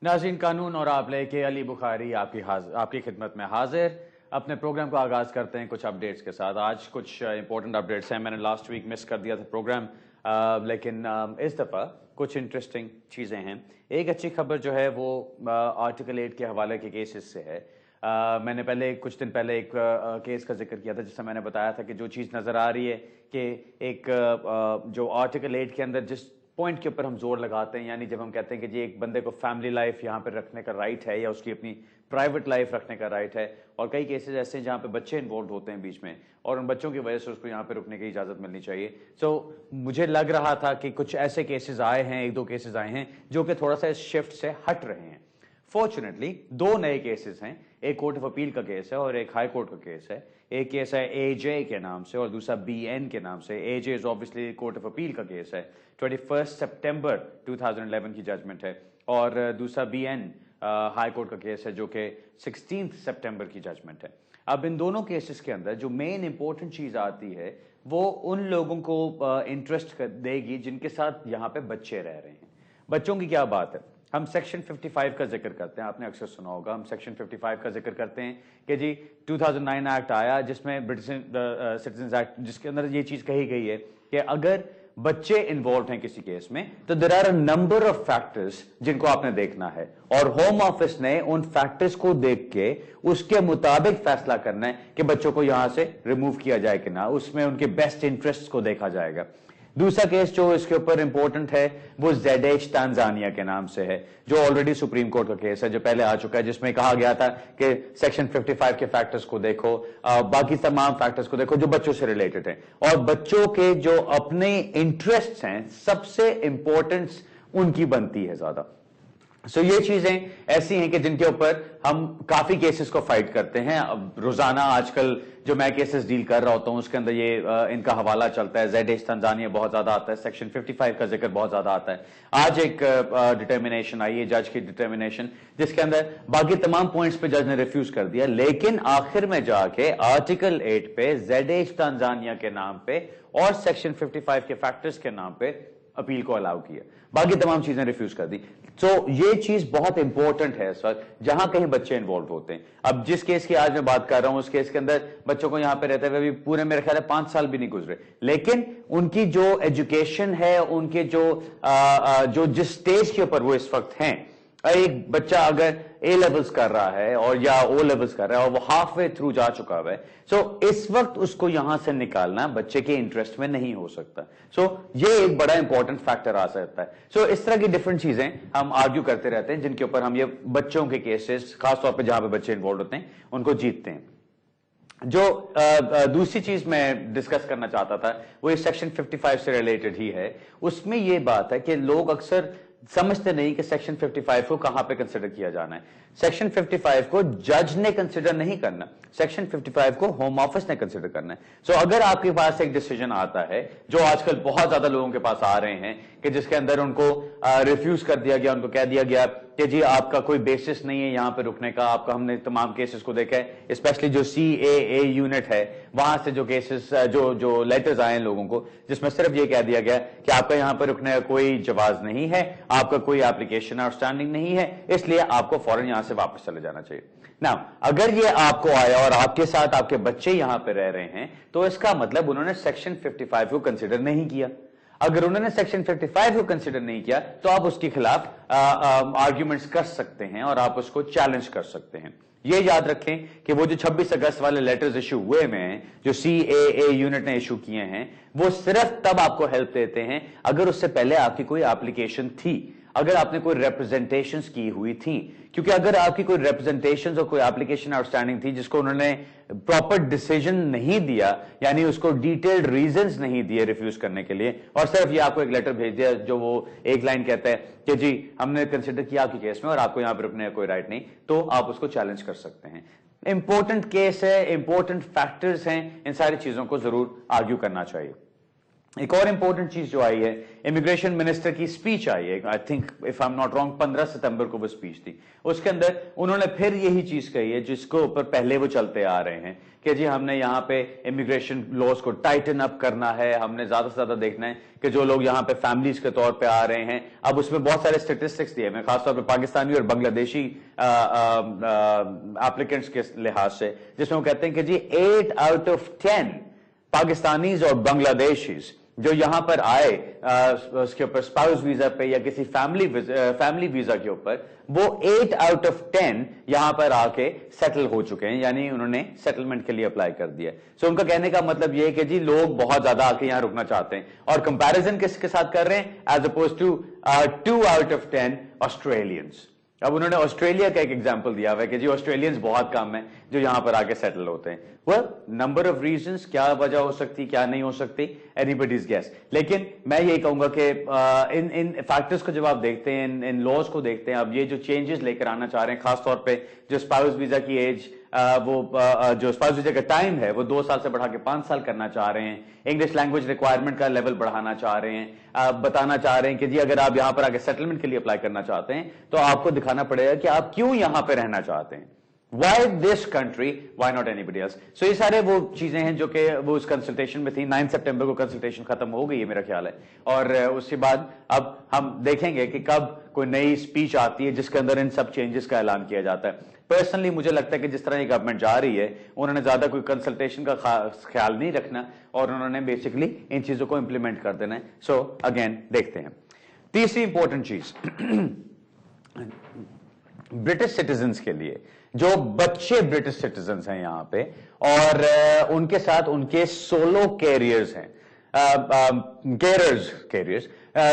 नाज़रीन, कानून और आप लेके अली बुखारी आपकी खिदमत में हाजिर। अपने प्रोग्राम को आगाज़ करते हैं कुछ अपडेट्स के साथ। आज कुछ इंपॉर्टेंट अपडेट्स हैं। मैंने लास्ट वीक मिस कर दिया था प्रोग्राम, लेकिन इस दफ़ा कुछ इंटरेस्टिंग चीज़ें हैं। एक अच्छी खबर जो है वो आर्टिकल 8 के हवाले के केसेस से है। मैंने कुछ दिन पहले एक केस का जिक्र किया था जिसमें मैंने बताया था कि जो चीज़ नज़र आ रही है कि एक जो आर्टिकल 8 के अंदर जिस पॉइंट के ऊपर हम जोर लगाते हैं, यानी जब हम कहते हैं कि जी एक बंदे को फैमिली लाइफ यहाँ पर रखने का राइट है या उसकी अपनी प्राइवेट लाइफ रखने का राइट है, और कई केसेस ऐसे हैं जहाँ पे बच्चे इन्वॉल्व होते हैं बीच में और उन बच्चों की वजह से उसको यहाँ पे रुकने की इजाज़त मिलनी चाहिए। मुझे लग रहा था कि कुछ ऐसे केसेस आए हैं, एक दो केसेस आए हैं जो कि थोड़ा सा इस शिफ्ट से हट रहे हैं। फॉर्चुनेटली दो नए केसेस हैं, एक कोर्ट ऑफ अपील का केस है और एक हाई कोर्ट का केस है। एक केस है एजे के नाम से और दूसरा बीएन के नाम से। AJ is obviously court of appeal का केस है, 21 सितंबर 2011 की जजमेंट है, और दूसरा बीएन हाई कोर्ट का केस है जो कि 16 सितंबर की जजमेंट है। अब इन दोनों केसेस के अंदर जो मेन इंपॉर्टेंट चीज आती है वो उन लोगों को इंटरेस्ट देगी जिनके साथ यहाँ पे बच्चे रह रहे हैं। बच्चों की क्या बात है, हम सेक्शन 55 का जिक्र करते हैं, आपने अक्सर सुना होगा। हम सेक्शन 55 का जिक्र करते हैं कि जी 2009 एक्ट आया जिसमें ब्रिटिश सिटीजंस एक्ट, जिसके अंदर ये चीज कही गई है कि अगर बच्चे इन्वॉल्व हैं किसी केस में तो there are a number of factors जिनको आपने देखना है, और होम ऑफिस ने उन फैक्टर्स को देख के उसके मुताबिक फैसला करना है कि बच्चों को यहां से रिमूव किया जाए कि ना। उसमें उनके बेस्ट इंटरेस्ट को देखा जाएगा। दूसरा केस जो इसके ऊपर इंपॉर्टेंट है वो ZH तांजानिया के नाम से है, जो ऑलरेडी सुप्रीम कोर्ट का केस है, जो पहले आ चुका है, जिसमें कहा गया था कि सेक्शन 55 के फैक्टर्स को देखो, बाकी तमाम फैक्टर्स को देखो जो बच्चों से रिलेटेड हैं, और बच्चों के जो अपने इंटरेस्ट्स हैं सबसे इंपॉर्टेंस उनकी बनती है ज्यादा। ये चीजें ऐसी हैं कि जिनके ऊपर हम काफी केसेस को फाइट करते हैं। अब रोजाना आजकल जो मैं केसेस डील कर रहा होता हूं उसके अंदर ये इनका हवाला चलता है। ZH तांजानिया बहुत ज्यादा आता है, सेक्शन 55 का जिक्र बहुत ज्यादा आता है। आज एक डिटर्मिनेशन आई है, जज की डिटर्मिनेशन, जिसके अंदर बाकी तमाम पॉइंट्स पे जज ने रिफ्यूज कर दिया, लेकिन आखिर में जाके आर्टिकल 8 पे ZH तांजानिया के नाम पे और सेक्शन 55 के फैक्टर्स के नाम पे अपील को अलाउ किया, बाकी तमाम चीजें रिफ्यूज कर दी। ये चीज बहुत इंपॉर्टेंट है इस वक्त जहां कहीं बच्चे इन्वॉल्व होते हैं। अब जिस केस की आज मैं बात कर रहा हूं उस केस के अंदर बच्चों को यहां पे रहते हुए भी पूरे मेरे ख्याल है 5 साल भी नहीं गुजरे, लेकिन उनकी जो एजुकेशन है, उनके जो जिस स्टेज के ऊपर वो इस वक्त हैं, एक बच्चा अगर ए लेवल्स कर रहा है और या ओ लेवल्स कर रहा है और वो हाफ वे थ्रू जा चुका है, इस वक्त उसको यहां से निकालना बच्चे के इंटरेस्ट में नहीं हो सकता। ये एक बड़ा इंपॉर्टेंट फैक्टर आ सकता है। इस तरह की डिफरेंट चीजें हम आर्ग्यू करते रहते हैं जिनके ऊपर हम ये बच्चों के केसेस, खासतौर पर जहां पे बच्चे इन्वॉल्व होते हैं, उनको जीतते हैं। जो दूसरी चीज मैं डिस्कस करना चाहता था वो इस सेक्शन 55 से रिलेटेड ही है। उसमें ये बात है कि लोग अक्सर समझते नहीं कि सेक्शन 55 को कहां पे कंसिडर किया जाना है। सेक्शन 55 को जज ने कंसिडर नहीं करना, सेक्शन 55 को होम ऑफिस ने कंसिडर करना है। अगर आपके पास एक डिसीजन आता है, जो आजकल बहुत ज्यादा लोगों के पास आ रहे हैं, कि जिसके अंदर उनको रिफ्यूज कर दिया गया, उनको कह दिया गया कि जी आपका कोई बेसिस नहीं है यहां पे रुकने का, आपका, हमने तमाम केसेस को देखा है, स्पेशली जो CAA यूनिट है वहां से जो केसेस, जो लेटर्स आए हैं लोगों को, जिसमें सिर्फ ये कह दिया गया कि आपका यहां पर रुकने का कोई जवाज नहीं है, आपका कोई एप्लीकेशन आउटस्टैंडिंग नहीं है, इसलिए आपको फौरन यहां से वापस चले जाना चाहिए। नाउ अगर ये आपको आया और आपके साथ आपके बच्चे यहां पे रह रहे हैं तो इसका मतलब उन्होंने सेक्शन 55 को कंसिडर नहीं किया। अगर उन्होंने सेक्शन 55 को कंसिडर नहीं किया तो आप उसके खिलाफ आर्ग्यूमेंट्स कर सकते हैं और आप उसको चैलेंज कर सकते हैं। ये याद रखें कि वो जो 26 अगस्त वाले लेटर्स इशू हुए हैं, जो CAA यूनिट ने इशू किए हैं, वो सिर्फ तब आपको हेल्प देते हैं अगर उससे पहले आपकी कोई एप्लीकेशन थी, अगर आपने कोई रिप्रेजेंटेशंस की हुई थी। क्योंकि अगर आपकी कोई रिप्रेजेंटेशंस और कोई एप्लीकेशन आउटस्टैंडिंग थी जिसको उन्होंने प्रॉपर डिसीजन नहीं दिया, यानी उसको डिटेल्ड रीजंस नहीं दिए रिफ्यूज करने के लिए, और सिर्फ ये आपको एक लेटर भेज दिया जो वो एक लाइन कहता है कि जी हमने कंसिडर किया आपके केस में और आपको यहां पर रुकने का कोई राइट नहीं, तो आप उसको चैलेंज कर सकते हैं। इंपॉर्टेंट केस है, इंपॉर्टेंट फैक्टर्स हैं, इन सारी चीजों को जरूर आर्ग्यू करना चाहिए। एक और इंपॉर्टेंट चीज जो आई है, इमिग्रेशन मिनिस्टर की स्पीच आई है, I think if I am not wrong 15 सितंबर को वो स्पीच थी। उसके अंदर उन्होंने फिर यही चीज कही है जिसको ऊपर पहले वो चलते आ रहे हैं कि जी हमने यहाँ पे इमिग्रेशन लॉज को टाइटन अप करना है, हमने ज्यादा से ज्यादा देखना है कि जो लोग यहाँ पे फैमिलीज के तौर पे आ रहे हैं। अब उसमें बहुत सारे स्टेटिस्टिक्स दिए हैं, खासतौर पे पाकिस्तानी और बांग्लादेशी एप्लीकेंट्स के लिहाज से, जिसमें वो कहते हैं कि जी 8 आउट ऑफ 10 पाकिस्तानीज और बांग्लादेशीज जो यहां पर आए उसके ऊपर स्पाउस वीजा पे या किसी फैमिली वीजा के ऊपर, वो 8 आउट ऑफ 10 यहां पर आके सेटल हो चुके हैं, यानी उन्होंने सेटलमेंट के लिए अप्लाई कर दिया। सो उनका कहने का मतलब यह है कि जी लोग बहुत ज्यादा आके यहां रुकना चाहते हैं, और कंपैरिजन किसके साथ कर रहे हैं, as opposed to 2 out of 10 Australians. अब उन्होंने ऑस्ट्रेलिया का एक एग्जांपल दिया हुआ है कि जी ऑस्ट्रेलियंस बहुत कम है जो यहां पर आके सेटल होते हैं। वेल, नंबर ऑफ रीजंस, क्या वजह हो सकती क्या नहीं हो सकती, एनीबडीज गेस। लेकिन मैं यही कहूंगा कि इन फैक्टर्स को जब आप देखते हैं, इन लॉज को देखते हैं, अब ये जो चेंजेस लेकर आना चाह रहे हैं, खासतौर पे जो स्पाउस वीजा की एज, जो स्पाउस वीजा का टाइम है वो 2 साल से बढ़ा के 5 साल करना चाह रहे हैं, इंग्लिश लैंग्वेज रिक्वायरमेंट का लेवल बढ़ाना चाह रहे हैं, बताना चाह रहे हैं कि जी अगर आप यहां पर आके सेटलमेंट के लिए अप्लाई करना चाहते हैं तो आपको दिखाना पड़ेगा कि आप क्यों यहां पर रहना चाहते हैं। Why this country? Why not anybody else? So ये सारे वो चीजें हैं जो कि वो उस कंसल्टेशन में थी। 9 सितंबर को कंसल्टेशन खत्म हो गई है मेरा ख्याल है, और उसके बाद अब हम देखेंगे कि कब कोई नई स्पीच आती है जिसके अंदर इन सब चेंजेस का ऐलान किया जाता है। पर्सनली मुझे लगता है कि जिस तरह ये गवर्नमेंट जा रही है, उन्होंने ज्यादा कोई कंसल्टेशन का ख्याल नहीं रखना और उन्होंने बेसिकली इन चीजों को इंप्लीमेंट कर देना है। सो अगेन देखते हैं। तीसरी इंपॉर्टेंट चीज, ब्रिटिश सिटीजन्स के लिए, जो बच्चे ब्रिटिश सिटीजन्स हैं यहां पे और उनके साथ उनके सोलो कैरियर्स हैं,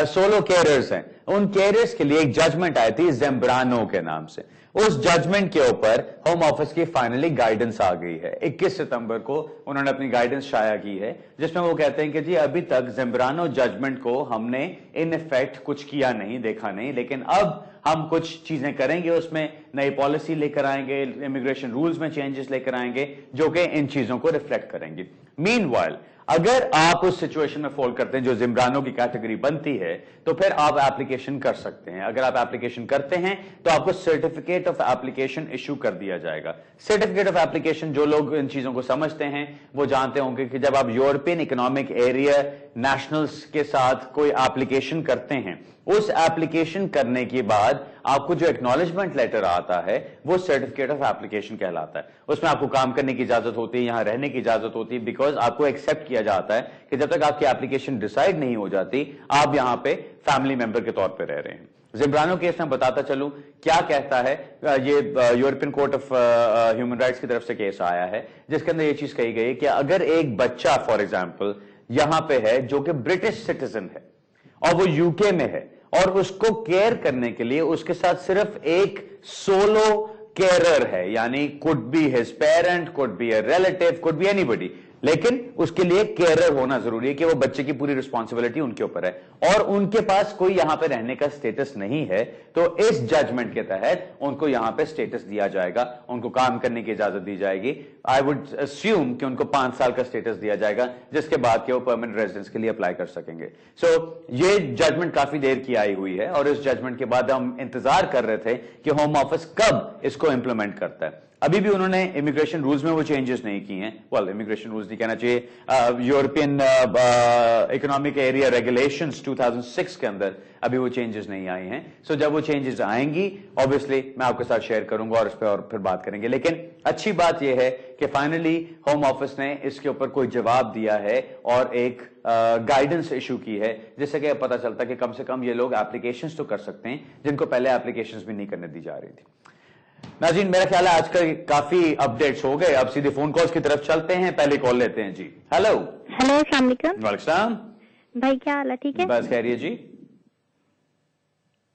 सोलो कैरियर्स हैं, उन कैरियर्स के लिए एक जजमेंट आई थी ज़ेम्ब्रानो के नाम से। उस जजमेंट के ऊपर होम ऑफिस की फाइनली गाइडेंस आ गई है। 21 सितंबर को उन्होंने अपनी गाइडेंस शाया की है, जिसमें वो कहते हैं कि जी अभी तक ज़ेम्ब्रानो जजमेंट को हमने इन इफेक्ट कुछ किया नहीं, देखा नहीं, लेकिन अब हम कुछ चीजें करेंगे, उसमें नई पॉलिसी लेकर आएंगे, इमिग्रेशन रूल्स में चेंजेस लेकर आएंगे जो कि इन चीजों को रिफ्लेक्ट करेंगे। मीनवाइल, अगर आप उस सिचुएशन में फॉल करते हैं जो ज़ेम्ब्रानो की कैटेगरी बनती है, तो फिर आप एप्लीकेशन कर सकते हैं। अगर आप एप्लीकेशन करते हैं तो आपको सर्टिफिकेट ऑफ एप्लीकेशन इशू कर दिया जाएगा। सर्टिफिकेट ऑफ एप्लीकेशन, जो लोग इन चीजों को समझते हैं वो जानते होंगे कि जब आप यूरोपियन इकोनॉमिक एरिया नेशनल्स के साथ कोई एप्लीकेशन करते हैं, उस एप्लीकेशन करने के बाद आपको जो एक्नॉलेजमेंट लेटर आता है वो सर्टिफिकेट ऑफ एप्लीकेशन कहलाता है। उसमें आपको काम करने की इजाजत होती है, यहां रहने की इजाजत होती है, बिकॉज आपको एक्सेप्ट किया जाता है कि जब तक आपकी एप्लीकेशन डिसाइड नहीं हो जाती आप यहां पे फैमिली मेंबर के तौर पे रह रहे हैं। ज़ेम्ब्रानो केस में बताता चलूं क्या कहता है, ये European court of human rights की तरफ से केस आया है जिसके अंदर ये चीज कही गई कि अगर एक बच्चा फॉर एग्जाम्पल यहां पे है जो कि ब्रिटिश सिटीजन है और वो यूके में है और उसको केयर करने के लिए उसके साथ सिर्फ एक सोलो केयरर है, यानी could be his parent, could be a relative, could be anybody, लेकिन उसके लिए केयरर होना जरूरी है कि वो बच्चे की पूरी रिस्पॉन्सिबिलिटी उनके ऊपर है और उनके पास कोई यहां पे रहने का स्टेटस नहीं है, तो इस जजमेंट के तहत उनको यहां पे स्टेटस दिया जाएगा, उनको काम करने की इजाजत दी जाएगी। आई वुड अस्यूम कि उनको 5 साल का स्टेटस दिया जाएगा जिसके बाद के वो परमानेंट रेजिडेंस के लिए अप्लाई कर सकेंगे। सो ये जजमेंट काफी देर की आई हुई है और इस जजमेंट के बाद हम इंतजार कर रहे थे कि होम ऑफिस कब इसको इंप्लीमेंट करता है। अभी भी उन्होंने इमिग्रेशन रूल्स में वो चेंजेस नहीं किए हैं, वेल इमिग्रेशन रूल्स नहीं कहना चाहिए, यूरोपियन इकोनॉमिक एरिया रेगुलेशंस 2006 के अंदर अभी वो चेंजेस नहीं आए हैं। सो जब वो चेंजेस आएंगी ऑब्वियसली मैं आपके साथ शेयर करूंगा और इस पर और फिर बात करेंगे। लेकिन अच्छी बात यह है कि फाइनली होम ऑफिस ने इसके ऊपर कोई जवाब दिया है और एक गाइडेंस इशू की है, जिससे कि पता चलता है कि कम से कम ये लोग एप्लीकेशंस तो कर सकते हैं जिनको पहले एप्लीकेशंस भी नहीं करने दी जा रही थी। नाज़रीन, मेरा ख्याल है आजकल काफी अपडेट्स हो गए, अब सीधे फोन कॉल्स की तरफ चलते हैं। पहले कॉल लेते हैं जी। हेलो हेलो, अस्सलाम वालेकुम। वालेकुम सलाम भाई, क्या हाल है? ठीक है, बस खैरियत जी।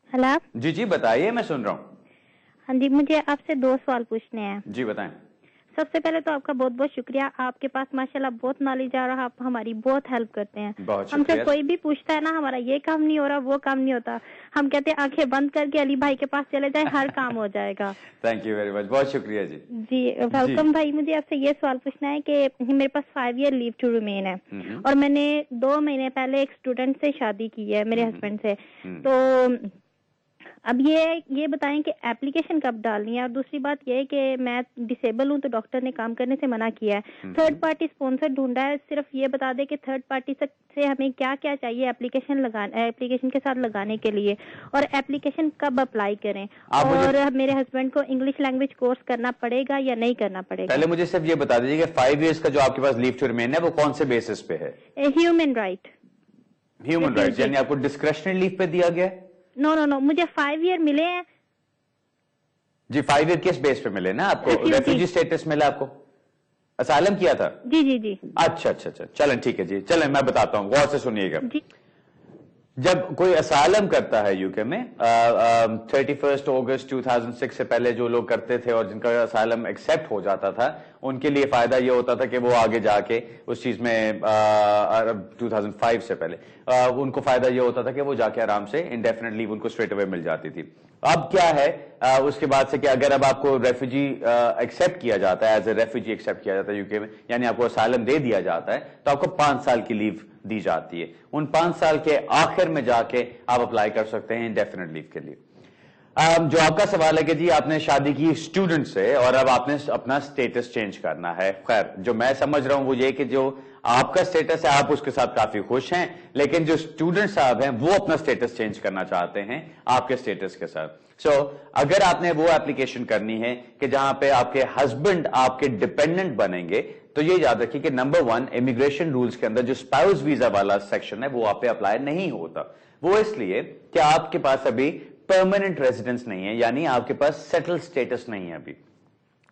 हेलो जी जी बताइए, मैं सुन रहा हूँ। हाँ जी, मुझे आपसे 2 सवाल पूछने हैं। जी बताएं। سب سے پہلے تو آپ کا بہت بہت شکریہ. آپ کے پاس ماشاءاللہ بہت نالج آ رہا, آپ ہماری بہت ہیلپ کرتے ہیں. ہم سے کوئی بھی پوچھتا ہے نا ہمارا یہ کام نہیں ہو رہا, وہ کام نہیں ہوتا, ہم کہتے ہیں آنکھیں بند کر کے علی بھائی کے پاس چلے جائیں, ہر کام ہو جائے گا. تھینک یو ویری مچ, بہت شکریہ جی. جی ویلکم بھائی. مجھے آپ سے یہ سوال پوچھنا ہے کہ میرے پاس 5 ایئر لیو ٹو ریمین ہے, اور میں نے 2 مہینے پہلے ایک اسٹوڈنٹ سے شادی کی ہے, میرے ہسبینڈ سے. تو اب یہ بتائیں کہ اپلیکیشن کب ڈالنی ہے, اور دوسری بات یہ ہے کہ میں ڈسیبل ہوں تو ڈاکٹر نے کام کرنے سے منع کیا ہے. تھرڈ پارٹی اسپانسر ڈھونڈا ہے, صرف یہ بتا دیں کہ تھرڈ پارٹی سے ہمیں کیا کیا چاہیے اپلیکیشن کے ساتھ لگانے کے لیے, اور اپلیکیشن کب اپلائی کریں, اور میرے ہسبینڈ کو انگلش لینگویج کورس کرنا پڑے گا یا نہیں کرنا پڑے گا. پہلے مجھے صرف یہ بتا دیجیے کہ 5 ایئرس کا جو آپ کے پاس لیو ٹو ریمین ہے وہ کون سے بیسس پہ ہے؟ Human right. ہیومن رائٹ یعنی آپ کو ڈسکریشنری لیو پہ دیا گیا ہے؟ نو مجھے 5 ایئر ملے ہیں. جی 5 ایئر کس بیس پہ ملے نا آپ کو؟ ریفیوجی اسٹیٹس ملا آپ کو, اسائلم کیا تھا؟ جی. اچھا چلیں ٹھیک ہے جی, چلیں میں بتاتا ہوں, غور سے سنیے گا. جب کوئی اسائلم کرتا ہے یو کے میں 31 اگست 2006 سے پہلے جو لوگ کرتے تھے اور جن کا اسائلم ایکسپٹ ہو جاتا تھا, ان کے لیے فائدہ یہ ہوتا تھا کہ وہ آگے جا کے اس چیز میں 2005 سے پہلے ان کو فائدہ یہ ہوتا تھا کہ وہ جا کے آرام سے انڈیفینٹ لیو ان کو اسٹریٹ اوے مل جاتی تھی. اب کیا ہے اس کے بعد سے کہ اگر اب آپ کو ریفیوجی ایکسپٹ کیا جاتا ہے, ایز اے ریفیوجی ایکسپٹ کیا جاتا ہے یو کے میں, یعنی آپ کو اسائلم دے دیا جاتا ہے, تو آپ کو 5 سال کی لیو دی جاتی ہے. ان 5 سال کے آخر میں جا کے آپ اپلائی کر سکتے ہیں انڈیفینٹ لیو کے لیے. جو آپ کا سوال ہے کہ جی آپ نے شادی کی اسٹوڈنٹ سے اور اب آپ نے اپنا سٹیٹس چینج کرنا ہے, خیر جو میں سمجھ رہا ہوں وہ یہ کہ جو آپ کا سٹیٹس ہے آپ اس کے ساتھ کافی خوش ہیں, لیکن جو اسٹوڈنٹ صاحب ہیں وہ اپنا سٹیٹس چینج کرنا چاہتے ہیں آپ کے سٹیٹس کے ساتھ. سو اگر آپ نے وہ اپلیکیشن کرنی ہے کہ جہاں پہ آپ کے ہسبینڈ آپ کے ڈپینڈنٹ بنیں گے, تو یہ یاد رکھیے کہ نمبر 1 امیگریشن رولز کے اندر جو اسپاؤس ویزا والا سیکشن ہے وہ آپ پہ اپلائی نہیں ہوتا. وہ اس لیے کہ آپ کے پاس ابھی پرماننٹ ریزیڈنس نہیں ہے, یعنی آپ کے پاس سیٹل سٹیٹس نہیں ہے. ابھی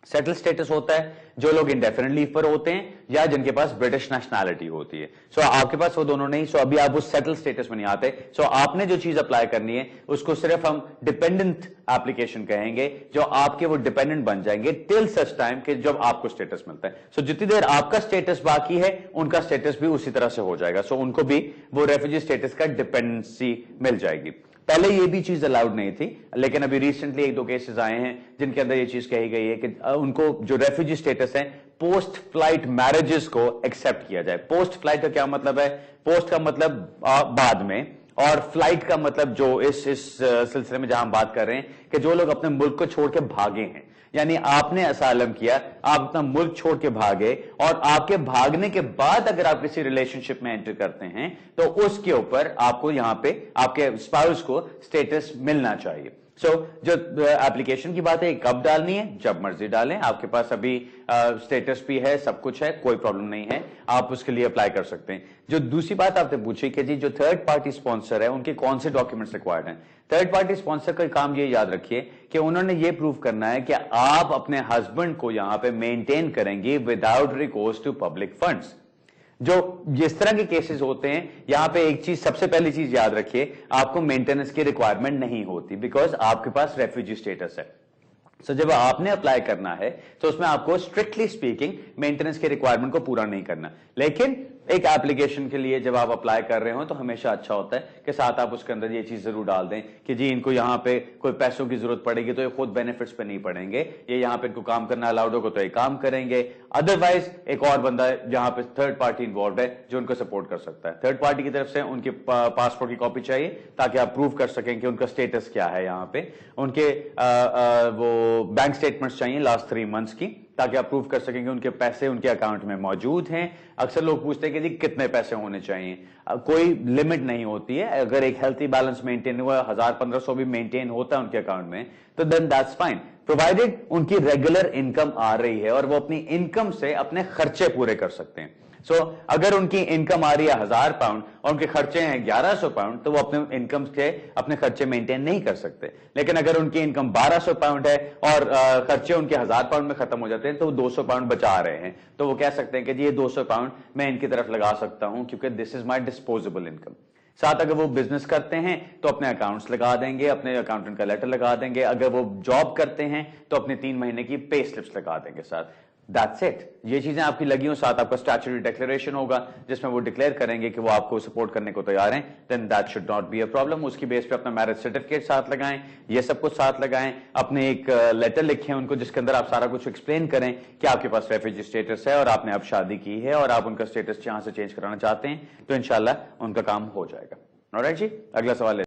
سیٹل سٹیٹس ہوتا ہے جو لوگ انڈیفینٹ لیو پر ہوتے ہیں یا جن کے پاس برٹش نیشنلٹی ہوتی ہے. سو آپ کے پاس وہ دونوں نہیں, سو ابھی آپ اس سیٹل سٹیٹس میں نہیں آتے. سو آپ نے جو چیز اپلائی کرنی ہے اس کو صرف ہم ڈیپینڈنٹ اپلیکیشن کہیں گے, جو آپ کے وہ ڈیپینڈنٹ بن جائیں گے ٹل سچ ٹائم کہ جب آپ کو سٹیٹس ملتا ہے. سو جتنی دیر آپ کا سٹیٹس باقی ہے ان کا سٹیٹس بھی اسی طرح سے ہو جائے گا. سو ان کو بھی وہ ریفیوجی سٹیٹس کا ڈیپینڈنسی مل جائے گی. پہلے یہ بھی چیز الاؤڈ نہیں تھی, لیکن ابھی ریسنٹلی 1-2 کیسز آئے ہیں جن کے اندر یہ چیز کہی گئی ہے کہ ان کو جو ریفیوجی سٹیٹس ہے پوسٹ فلائٹ میرجز کو ایکسپٹ کیا جائے. پوسٹ فلائٹ کا کیا مطلب ہے؟ پوسٹ کا مطلب بعد میں, اور فلائٹ کا مطلب جو اس سلسلے میں جہاں ہم بات کر رہے ہیں کہ جو لوگ اپنے ملک کو چھوڑ کے بھاگے ہیں, یعنی آپ نے اسائلم کیا, آپ اپنا ملک چھوڑ کے بھاگے, اور آپ کے بھاگنے کے بعد اگر آپ کسی ریلیشن شپ میں انٹر کرتے ہیں تو اس کے اوپر آپ کو یہاں پہ آپ کے اسپاؤس کو سٹیٹس ملنا چاہیے. سو جو اپلیکیشن کی بات ہے کب ڈالنی ہے؟ جب مرضی ڈالیں, آپ کے پاس ابھی سٹیٹس بھی ہے, سب کچھ ہے, کوئی پرابلم نہیں ہے, آپ اس کے لیے اپلائی کر سکتے ہیں. جو دوسری بات آپ نے پوچھی کہ جی جو تھرڈ پارٹی اسپانسر ہے ان کے کون سے ڈاکیومنٹس ریکوائرڈ ہیں. تھرڈ پارٹی اسپانسر کا کام یہ یاد رکھیے کہ انہوں نے یہ پروف کرنا ہے کہ آپ اپنے ہسبینڈ کو یہاں پہ مینٹین کریں گے without recourse to public funds. جو جس طرح کے کیسز ہوتے ہیں یہاں پہ ایک چیز, سب سے پہلی چیز یاد رکھیے, آپ کو مینٹیننس کی ریکوائرمنٹ نہیں ہوتی بیکاز آپ کے پاس ریفیوجی سٹیٹس ہے. سو جب آپ نے اپلائی کرنا ہے تو اس میں آپ کو اسٹرکٹلی اسپیکنگ مینٹیننس کے ریکوائرمنٹ کو پورا نہیں کرنا, لیکن ایک ایپلیکیشن کے لیے جب آپ اپلائی کر رہے ہو تو ہمیشہ اچھا ہوتا ہے کہ ساتھ آپ اس کے اندر یہ چیز ضرور ڈال دیں کہ جی ان کو یہاں پہ کوئی پیسوں کی ضرورت پڑے گی تو یہ خود بینیفٹس پہ نہیں پڑیں گے, یہ یہاں پہ ان کو کام کرنا الاؤڈ ہوگا تو یہ کام کریں گے, ادروائز ایک اور بندہ جہاں پہ تھرڈ پارٹی انوالوڈ ہے جو ان کو سپورٹ کر سکتا ہے. تھرڈ پارٹی کی طرف سے ان کے پاسپورٹ کی کاپی چاہیے تاکہ آپ پروف کر سکیں کہ ان کا سٹیٹس کیا ہے, یہاں پہ ان کے وہ بینک اسٹیٹمنٹس چاہیے لاسٹ 3 منتھس کی تاکہ آپ پروف کر سکیں کہ ان کے پیسے ان کے اکاؤنٹ میں موجود ہیں. اکثر لوگ پوچھتے ہیں کہ جی کتنے پیسے ہونے چاہیے, کوئی لمٹ نہیں ہوتی ہے. اگر ایک ہیلتھی بیلنس مینٹین ہوا, 1000-1500 بھی مینٹین ہوتا ہے ان کے اکاؤنٹ میں, تو دین دیٹس فائن, پرووائڈیڈ ان کی ریگولر انکم آ رہی ہے اور وہ اپنی انکم سے اپنے خرچے پورے کر سکتے ہیں. سو اگر ان کی انکم آ رہی ہے 1000 پاؤنڈ اور ان کے خرچے ہیں 1100 پاؤنڈ تو وہ اپنے انکم کے اپنے خرچے مینٹین نہیں کر سکتے. لیکن اگر ان کی انکم 1200 پاؤنڈ ہے اور خرچے ان کے 1000 پاؤنڈ میں ختم ہو جاتے ہیں تو وہ 200 پاؤنڈ بچا رہے ہیں, تو وہ کہہ سکتے ہیں کہ جی یہ 200 پاؤنڈ میں ان کی طرف لگا سکتا ہوں کیونکہ دس از مائی ڈسپوزیبل انکم. ساتھ اگر وہ بزنس کرتے ہیں تو اپنے اکاؤنٹس لگا دیں گے, اپنے اکاؤنٹنٹ کا لیٹر لگا دیں گے. اگر وہ جاب کرتے ہیں تو اپنے 3 مہینے کی پے سلپس لگا دیں گے ساتھ. That's it. یہ چیزیں آپ کی لگی ہوں, ساتھ آپ کا اسٹیچوری ڈیکلیریشن ہوگا جس میں وہ ڈکلیئر کریں گے کہ وہ آپ کو سپورٹ کرنے کو تیار ہیں, then that should not be a problem. اس کی بیس پہ اپنا میرج سرٹیفکیٹ ساتھ لگائیں, یہ سب کچھ ساتھ لگائیں, اپنے ایک لیٹر لکھیں ان کو جس کے اندر آپ سارا کچھ ایکسپلین کریں کہ آپ کے پاس ریفیوجی اسٹیٹس ہے اور آپ نے اب شادی کی ہے اور آپ ان کا اسٹیٹس یہاں سے چینج کرانا چاہتے ہیں, تو انشاءاللہ ان کا کام ہو جائے گا. آلرائٹ جی, اگلا سوال